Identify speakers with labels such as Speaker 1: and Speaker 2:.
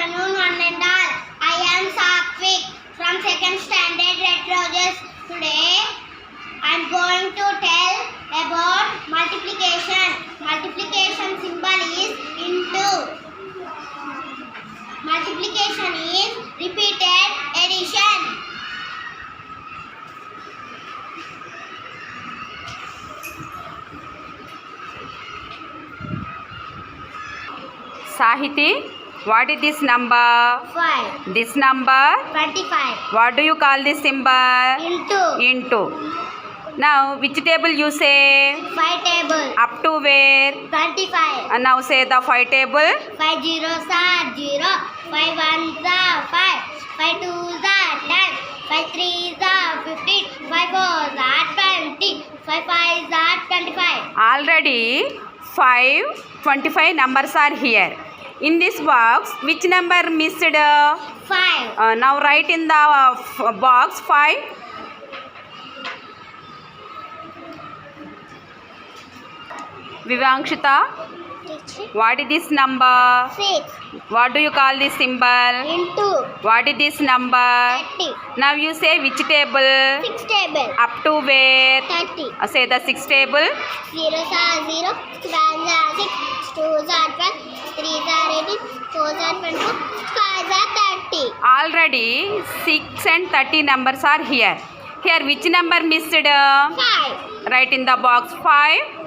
Speaker 1: afternoon, one and all. I am Satvik from second standard Red Roses. Today, I am going to tell about multiplication. Multiplication symbol is into. Multiplication is repeated addition.
Speaker 2: Sahiti, what is this number?
Speaker 1: 5.
Speaker 2: This number?
Speaker 1: 25.
Speaker 2: What do you call this symbol?
Speaker 1: Into.
Speaker 2: Into. Now, which table you say?
Speaker 1: 5 table.
Speaker 2: Up to where?
Speaker 1: 25.
Speaker 2: And now say the 5 table.
Speaker 1: 5 zeros are 0. 5 ones are 5. 5 twos are 10. 5 threes are 15. 5 fours are 20. 5 fives are 25.
Speaker 2: Already 5, 25 numbers are here. In this box, which number missed?
Speaker 1: 5.
Speaker 2: Now write in the box 5. Vivangshita, what is this number?
Speaker 1: 6.
Speaker 2: What do you call this symbol?
Speaker 1: Into.
Speaker 2: What is this number?
Speaker 1: 30.
Speaker 2: Now you say which table?
Speaker 1: 6 table.
Speaker 2: Up to where?
Speaker 1: 30.
Speaker 2: Say the 6 table.
Speaker 1: Zeros are 0. 1s are 6. 2s are 12. 3s are 18. 4s are 22. 5s are 30.
Speaker 2: Already 6 and 30 numbers are here. Here which number missed?
Speaker 1: 5.
Speaker 2: Write in the box 5.